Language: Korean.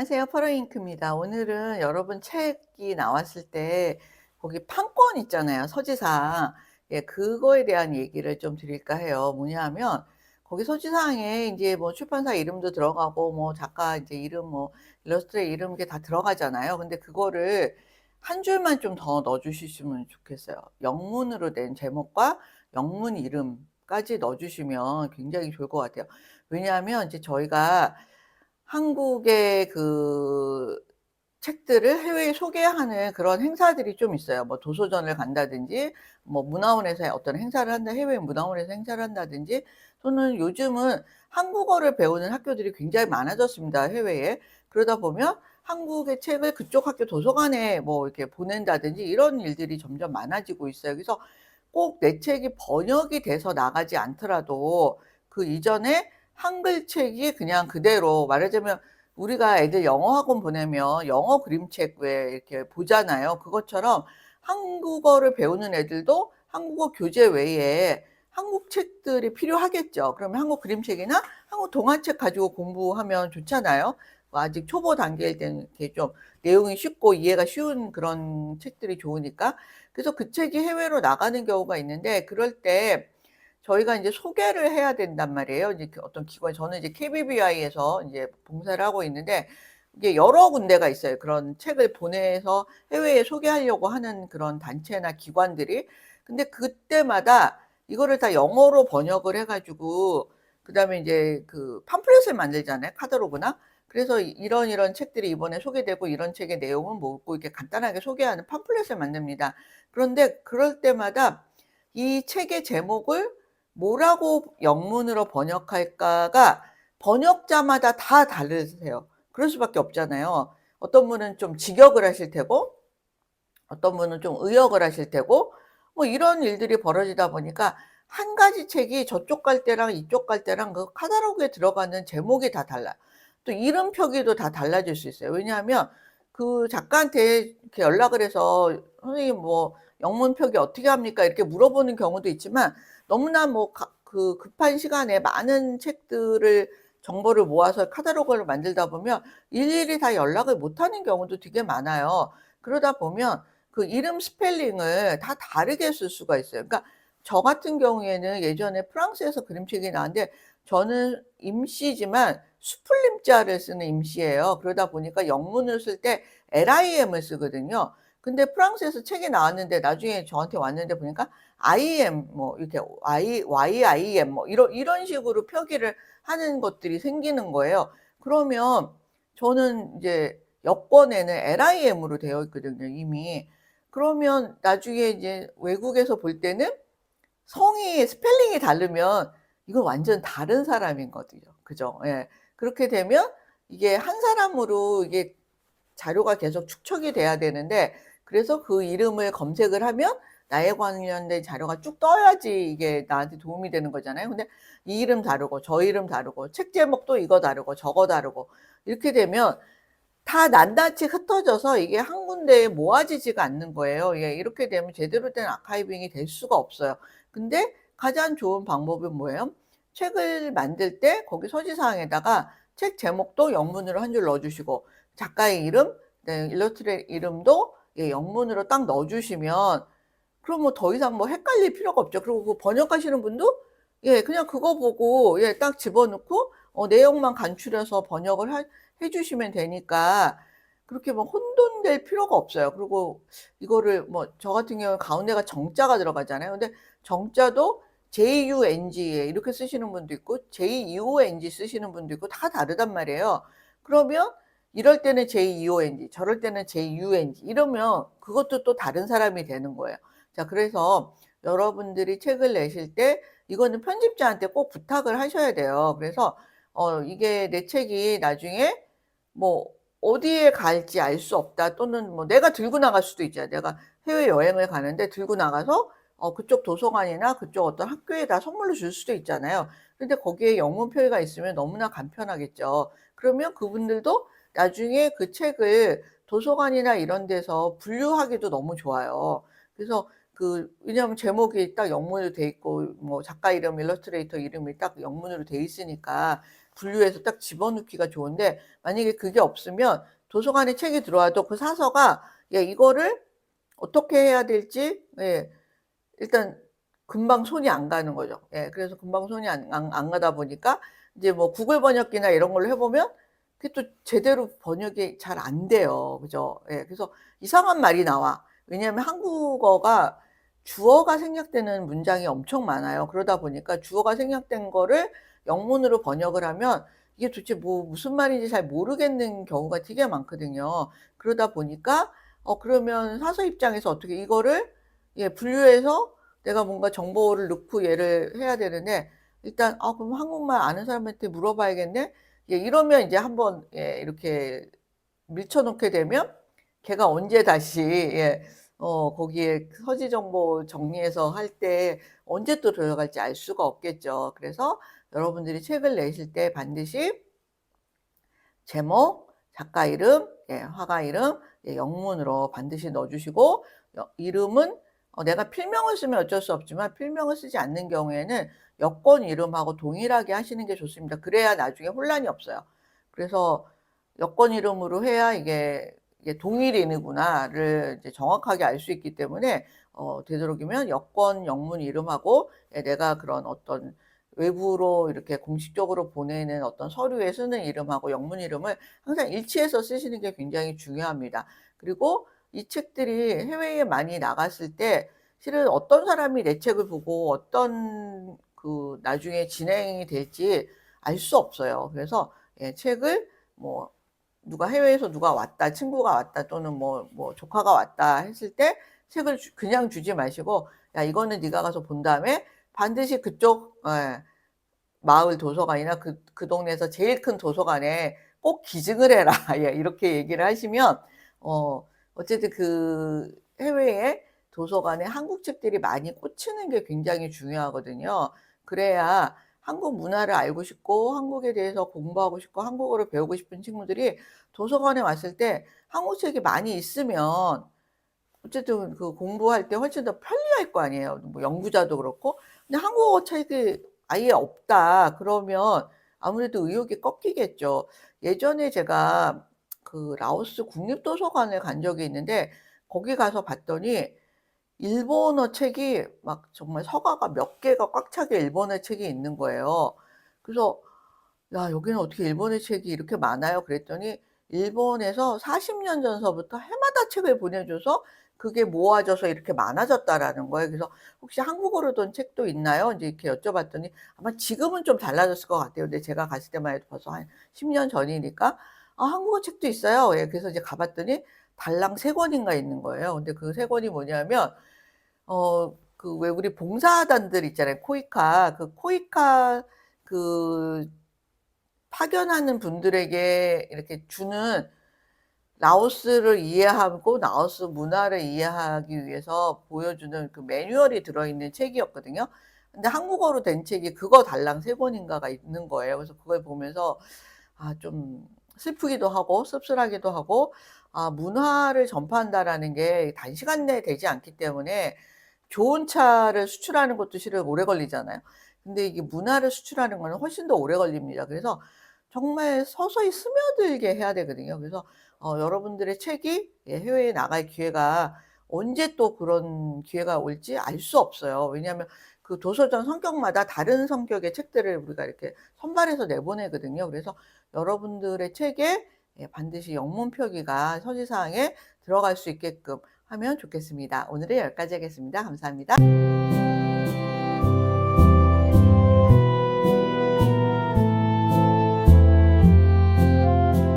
안녕하세요. 퍼러잉크입니다. 오늘은 여러분 책이 나왔을 때 거기 판권 있잖아요, 서지상. 예, 그거에 대한 얘기를 좀 드릴까 해요. 뭐냐면 거기 서지상에 이제 뭐 출판사 이름도 들어가고 뭐 작가 이제 이름 뭐 일러스트레이터 이름 이게 다 들어가잖아요. 근데 그거를 한 줄만 좀 더 넣어 주셨으면 좋겠어요. 영문으로 된 제목과 영문 이름까지 넣어 주시면 굉장히 좋을 것 같아요. 왜냐하면 이제 저희가 한국의 그 책들을 해외에 소개하는 그런 행사들이 좀 있어요. 뭐 도서전을 간다든지 뭐 문화원에서 어떤 행사를 한다, 해외 문화원에서 행사를 한다든지, 또는 요즘은 한국어를 배우는 학교들이 굉장히 많아졌습니다, 해외에. 그러다 보면 한국의 책을 그쪽 학교 도서관에 뭐 이렇게 보낸다든지 이런 일들이 점점 많아지고 있어요. 그래서 꼭 내 책이 번역이 돼서 나가지 않더라도 그 이전에 한글 책이 그냥 그대로, 말하자면 우리가 애들 영어 학원 보내면 영어 그림책 왜 이렇게 보잖아요. 그것처럼 한국어를 배우는 애들도 한국어 교재 외에 한국 책들이 필요하겠죠. 그러면 한국 그림책이나 한국 동화책 가지고 공부하면 좋잖아요. 아직 초보 단계일 때는 이렇게 좀 내용이 쉽고 이해가 쉬운 그런 책들이 좋으니까. 그래서 그 책이 해외로 나가는 경우가 있는데, 그럴 때 저희가 인제 소개를 해야 된단 말이에요. 이제 그 어떤 기관, 저는 이제 KBBI에서 인제 봉사를 하고 있는데, 이게 여러 군데가 있어요. 그런 책을 보내서 해외에 소개하려고 하는 그런 단체나 기관들이. 근데 그때마다 이거를 다 영어로 번역을 해 가지고 그다음에 인제 그 팜플렛을 만들잖아요, 카탈로그나. 그래서 이런 이런 책들이 이번에 소개되고 이런 책의 내용은 뭐고 이렇게 간단하게 소개하는 팜플렛을 만듭니다. 그런데 그럴 때마다 이 책의 제목을 뭐라고 영문으로 번역할까가 번역자마다 다 다르세요. 그럴 수밖에 없잖아요. 어떤 분은 좀 직역을 하실 테고 어떤 분은 좀 의역을 하실 테고, 뭐 이런 일들이 벌어지다 보니까 한 가지 책이 저쪽 갈 때랑 이쪽 갈 때랑 그 카탈로그에 들어가는 제목이 다 달라요. 또 이름 표기도 다 달라질 수 있어요. 왜냐하면 그 작가한테 이렇게 연락을 해서 "선생님 뭐 영문 표기 어떻게 합니까?" 이렇게 물어보는 경우도 있지만, 너무나 뭐 그 급한 시간에 많은 책들을 정보를 모아서 카탈로그를 만들다 보면 일일이 다 연락을 못 하는 경우도 되게 많아요. 그러다 보면 그 이름 스펠링을 다 다르게 쓸 수가 있어요. 그러니까 저 같은 경우에는 예전에 프랑스에서 그림책이 나왔는데, 저는 임시지만 수풀림자를 쓰는 임시예요. 그러다 보니까 영문을 쓸 때 LIM을 쓰거든요. 근데 프랑스에서 책이 나왔는데 나중에 저한테 왔는데 보니까 IM 뭐 이렇게 YIM 뭐 이런 식으로 표기를 하는 것들이 생기는 거예요. 그러면 저는 이제 여권에는 LIM으로 되어 있거든요, 이미. 그러면 나중에 이제 외국에서 볼 때는 성이 스펠링이 다르면 이건 완전 다른 사람인 거죠. 그죠? 예. 그렇게 되면 이게 한 사람으로 이게 자료가 계속 축적이 돼야 되는데, 그래서 그 이름을 검색을 하면 나에 관련된 자료가 쭉 떠야지 이게 나한테 도움이 되는 거잖아요. 근데 이 이름 다르고 저 이름 다르고 책 제목도 이거 다르고 저거 다르고 이렇게 되면 다 낱낱이 흩어져서 이게 한 군데에 모아지지가 않는 거예요. 예, 이렇게 되면 제대로 된 아카이빙이 될 수가 없어요. 근데 가장 좋은 방법은 뭐예요? 책을 만들 때 거기 서지사항에다가 책 제목도 영문으로 한 줄 넣어 주시고, 작가의 이름, 네, 일러스트레이터 이름도 예, 영문으로 딱 넣어 주시면, 그럼 뭐 더 이상 뭐 헷갈릴 필요가 없죠. 그리고 그 번역하시는 분도 예, 그냥 그거 보고 예, 딱 집어넣고 내용만 간추려서 번역을 해 주시면 되니까 그렇게 뭐 혼돈될 필요가 없어요. 그리고 이거를 뭐 저 같은 경우는 가운데가 정자가 들어가잖아요. 근데 정자도 JUNG 이렇게 쓰시는 분도 있고 JEONG 쓰시는 분도 있고 다 다르단 말이에요. 그러면 이럴 때는 JEONG, 저럴 때는 JUNG 이러면 그것도 또 다른 사람이 되는 거예요. 자, 그래서 여러분들이 책을 내실 때 이거는 편집자한테 꼭 부탁을 하셔야 돼요. 그래서 이게 내 책이 나중에 뭐 어디에 갈지 알 수 없다, 또는 뭐 내가 들고 나갈 수도 있잖아요. 내가 해외여행을 가는데 들고 나가서 그쪽 도서관이나 그쪽 어떤 학교에다 선물로 줄 수도 있잖아요. 근데 거기에 영문 표기가 있으면 너무나 간편하겠죠. 그러면 그분들도 나중에 그 책을 도서관이나 이런 데서 분류하기도 너무 좋아요. 그래서 왜냐하면 제목이 딱 영문으로 돼 있고 뭐 작가 이름, 일러스트레이터 이름이 딱 영문으로 돼 있으니까 분류해서 딱 집어넣기가 좋은데, 만약에 그게 없으면 도서관에 책이 들어와도 그 사서가 이거를 어떻게 해야 될지 일단 금방 손이 안 가는 거죠. 그래서 금방 손이 안 가다 보니까 이제 뭐 구글 번역기나 이런 걸로 해 보면 그게 또 제대로 번역이 잘 안 돼요. 그죠? 그래서 이상한 말이 나와. 왜냐하면 한국어가 주어가 생략되는 문장이 엄청 많아요. 그러다 보니까 주어가 생략된 거를 영문으로 번역을 하면 이게 도대체 무슨 말인지 잘 모르겠는 경우가 되게 많거든요. 그러다 보니까 그러면 사서 입장에서 어떻게 이거를 분류해서 내가 뭔가 정보를 넣고 얘를 해야 되는데, 일단 그럼 한국말 아는 사람한테 물어봐야겠네. 이러면 이제 한번 이렇게 밀쳐 놓게 되면 걔가 언제 다시 거기에 서지 정보 정리해서 할 때 언제 또 들어갈지 알 수가 없겠죠. 그래서 여러분들이 책을 내실 때 반드시 제목, 작가 이름, 화가 이름 영문으로 반드시 넣어 주시고, 이름은 내가 필명을 쓰면 어쩔 수 없지만 필명을 쓰지 않는 경우에는 여권 이름하고 동일하게 하시는 게 좋습니다. 그래야 나중에 혼란이 없어요. 그래서 여권 이름으로 해야 이게 동일인이구나를 이제 정확하게 알 수 있기 때문에 되도록이면 여권 영문 이름하고 내가 그런 어떤 외부로 이렇게 공식적으로 보내는 어떤 서류에 쓰는 이름하고 영문 이름을 항상 일치해서 쓰시는 게 굉장히 중요합니다. 그리고 이 책들이 해외에 많이 나갔을 때 실은 어떤 사람이 내 책을 보고 어떤 나중에 진행이 될지 알 수 없어요. 그래서 책을 뭐 누가 해외에서 누가 왔다, 친구가 왔다 또는 뭐 조카가 왔다 했을 때 책을 그냥 주지 마시고, 야 이거는 네가 가서 본 다음에 반드시 그쪽 마을 도서관이나 그 동네에서 제일 큰 도서관에 꼭 기증을 해라. 이렇게 얘기를 하시면 어쨌든 그 해외에 도서관에 한국 책들이 많이 꽂히는 게 굉장히 중요하거든요. 그래야 한국 문화를 알고 싶고 한국에 대해서 공부하고 싶고 한국어를 배우고 싶은 친구들이 도서관에 왔을 때 한국 책이 많이 있으면 어쨌든 그 공부할 때 훨씬 더 편리할 거 아니에요. 뭐 연구자도 그렇고. 근데 한국어 책이 아예 없다 그러면 아무래도 의욕이 꺾이겠죠. 예전에 제가 라오스 국립도서관을 간 적이 있는데 거기 가서 봤더니 일본어 책이 막 정말 서가가 몇 개가 꽉 차게 일본어 책이 있는 거예요. 그래서 "야 여기는 어떻게 일본어 책이 이렇게 많아요?" 그랬더니 일본에서 40년 전서부터 해마다 책을 보내줘서 그게 모아져서 이렇게 많아졌다라는 거예요. 그래서 "혹시 한국어로 된 책도 있나요?" 인제 이렇게 여쭤봤더니 아마 지금은 좀 달라졌을 것 같아요. 근데 제가 갔을 때만 해도 벌써 한 10년 전이니까 "아 한국어 책도 있어요." 그래서 이제 가 봤더니 달랑 3 권인가 있는 거예요. 근데 그 3 권이 뭐냐면 왜 우리 봉사단들 있잖아요. 코이카 그 파견하는 분들에게 이렇게 주는 라오스를 이해하고 라오스 문화를 이해하기 위해서 보여주는 그 매뉴얼이 들어있는 책이었거든요. 근데 한국어로 된 책이 그거 달랑 3 권인가가 있는 거예요. 그래서 그걸 보면서 좀 슬프기도 하고 씁쓸하기도 하고, 문화를 전파한다라는 게 단시간 내에 되지 않기 때문에 좋은 차를 수출하는 것도 실은 오래 걸리잖아요. 근데 이게 문화를 수출하는 거는 훨씬 더 오래 걸립니다. 그래서 정말 서서히 스며들게 해야 되거든요. 그래서 여러분들의 책이 해외에 나갈 기회가 언제 또 그런 기회가 올지 알 수 없어요. 왜냐하면 그 도서전 성격마다 다른 성격의 책들을 우리가 이렇게 선발해서 내보내거든요. 그래서 여러분들의 책에 반드시 영문 표기가 서지사항에 들어갈 수 있게끔 하면 좋겠습니다. 오늘은 여기까지 하겠습니다. 감사합니다.